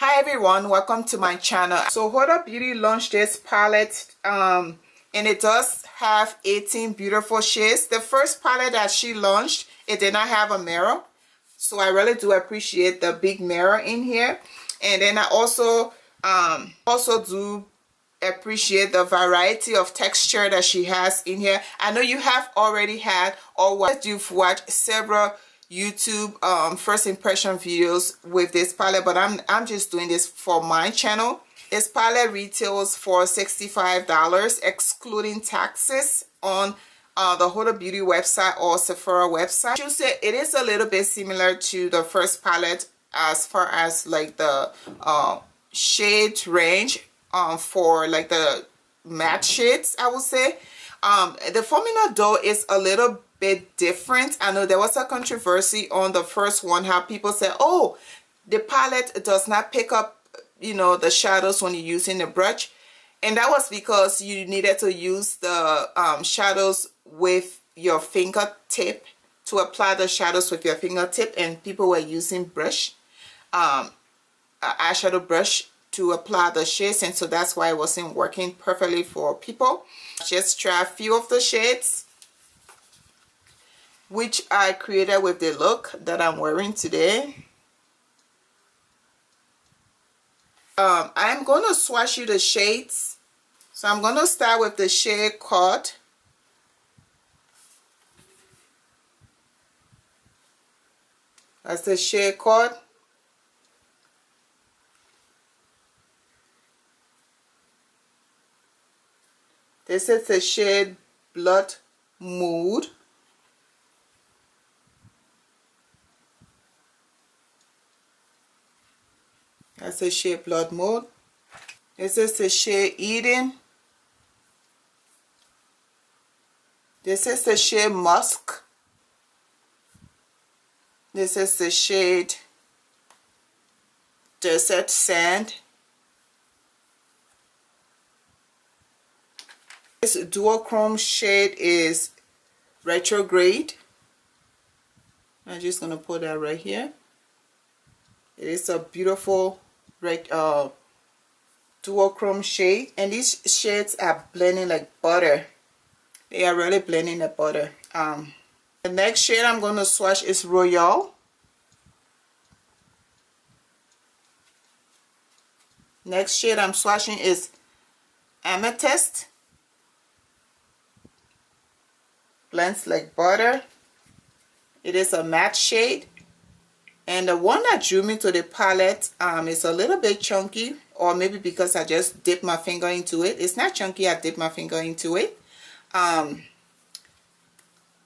Hi everyone, welcome to my channel. So Huda Beauty launched this palette and it does have 18 beautiful shades. The first palette that she launched, it did not have a mirror, so I really do appreciate the big mirror in here. And then I also do appreciate the variety of texture that she has in here. I know you have already had, or you've watched several YouTube first impression videos with this palette, but I'm just doing this for my channel. This palette retails for $65 excluding taxes on the Huda Beauty website or Sephora website. I should say it is a little bit similar to the first palette as far as like the shade range for like the matte shades, I would say. The formula though is a little bit different. I know there was a controversy on the first one, how people said, oh, the palette does not pick up, you know, the shadows when you're using the brush. And that was because you needed to use the shadows with your fingertip, to apply the shadows with your fingertip, and people were using brush, eyeshadow brush to apply the shades, and so that's why it wasn't working perfectly for people. Just try a few of the shades which I created with the look that I'm wearing today. I'm going to swatch you the shades. So I'm going to start with the shade called That's the shade called. This is the shade Blood Mood. That's the shade Blood Mood. This is the shade Eden. This is the shade Musk. This is the shade Desert Sand. This duochrome shade is Retrograde. I'm just going to put that right here. It is a beautiful duochrome shade, and these shades are blending like butter. They are really blending the butter. The next shade I'm going to swatch is Royal. Next shade I'm swatching is Amethyst. Blends like butter. It is a matte shade. And the one that drew me to the palette is a little bit chunky, or maybe because I just dipped my finger into it. It's not chunky, I dipped my finger into it.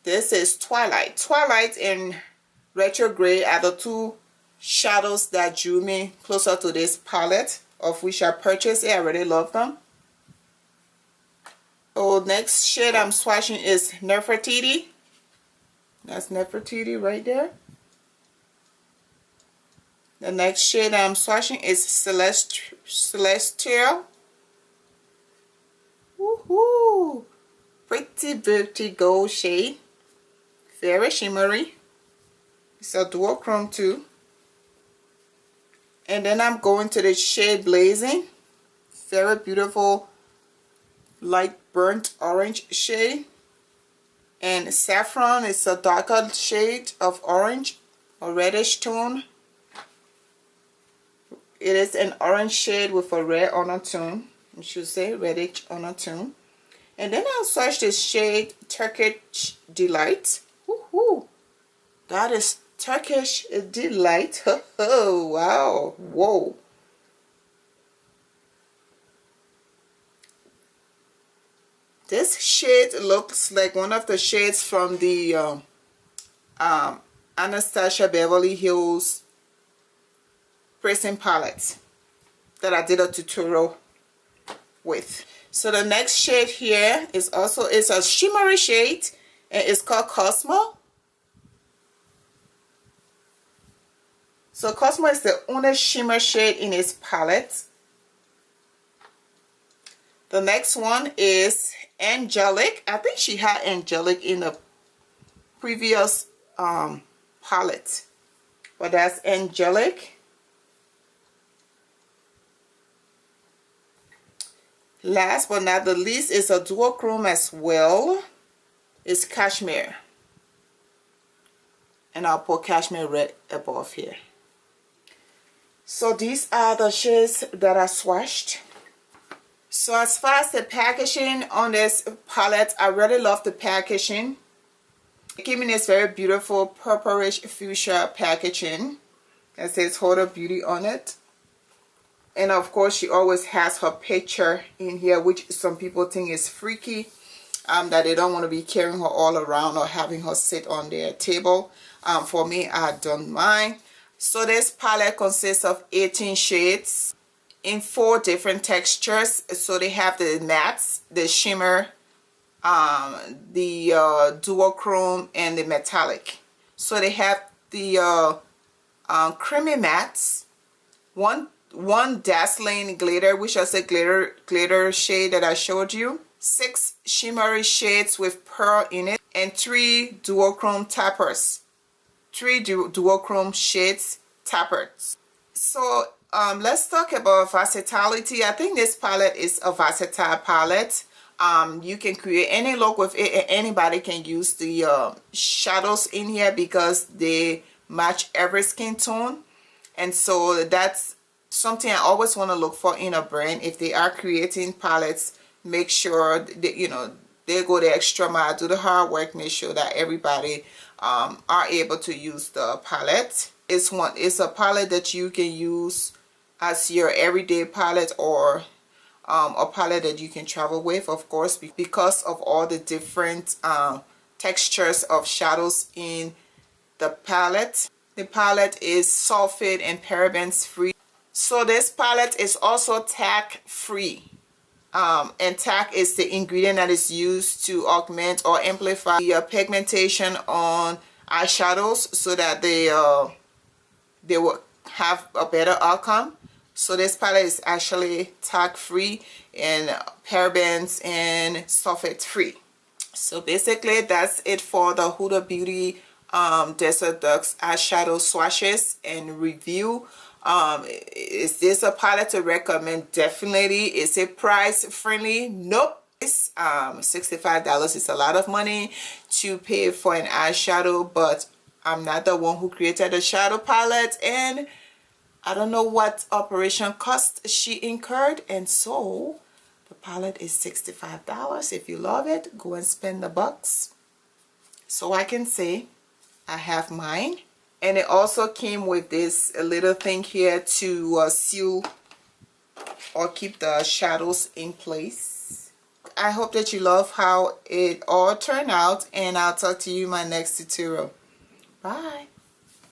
This is Twilight. Twilight and Retrograde are the two shadows that drew me closer to this palette, of which I purchased it. I really love them. So next shade I'm swatching is Nefertiti. That's Nefertiti right there. The next shade I'm swatching is Celestial. Woohoo! Pretty gold shade. Very shimmery. It's a duochrome too. And then I'm going to the shade Blazing. Very beautiful light burnt orange shade. And Saffron is a darker shade of orange, a reddish tone. It is an orange shade with a red undertone. I should say reddish undertone. And then I'll swatch this shade Turkish Delight. Woohoo! That is Turkish Delight. Oh, wow. Whoa. This shade looks like one of the shades from the Anastasia Beverly Hills Pressing Palette that I did a tutorial with. So the next shade here is also a shimmery shade, and it's called Cosmo. So Cosmo is the only shimmer shade in its palette. The next one is Angelic. I think she had Angelic in the previous palette, but that's Angelic. Last but not the least is a duochrome as well. It's cashmere. And I'll put cashmere red above here. So these are the shades that are swatched. So as far as the packaging on this palette, I really love the packaging. It gave me this very beautiful purplish fuchsia packaging that says Huda Beauty on it. And of course, she always has her picture in here, which some people think is freaky, that they don't want to be carrying her all around or having her sit on their table. For me, I don't mind. So this palette consists of 18 shades in 4 different textures. So they have the mattes, the shimmer, the duochrome, and the metallic. So they have the creamy mattes, one dazzling glitter, which is a glitter shade that I showed you, 6 shimmery shades with pearl in it, and 3 duochrome tappers, 3 duochrome shades tappers. So let's talk about versatility. I think this palette is a versatile palette. You can create any look with it, and anybody can use the shadows in here because they match every skin tone. And so that's something I always want to look for in a brand. If they are creating palettes, make sure that, you know, they go the extra mile, do the hard work, make sure that everybody are able to use the palette. It's a palette that you can use as your everyday palette, or a palette that you can travel with, of course, because of all the different textures of shadows in the palette. The palette is sulfate and parabens free. So this palette is also tack free. And tack is the ingredient that is used to augment or amplify the pigmentation on eyeshadows so that they will have a better outcome. So this palette is actually tack free and parabens and sulfate free. So basically that's it for the Huda Beauty Desert Dusk eyeshadow swatches and review. Is this a palette to recommend? Definitely. Is it price friendly? Nope. It's $65 is a lot of money to pay for an eyeshadow, but I'm not the one who created the shadow palette, and I don't know what operation cost she incurred, and so the palette is $65. If you love it, go and spend the bucks. So I can say I have mine. And it also came with this little thing here to seal or keep the shadows in place. I hope that you love how it all turned out, and I'll talk to you in my next tutorial. Bye.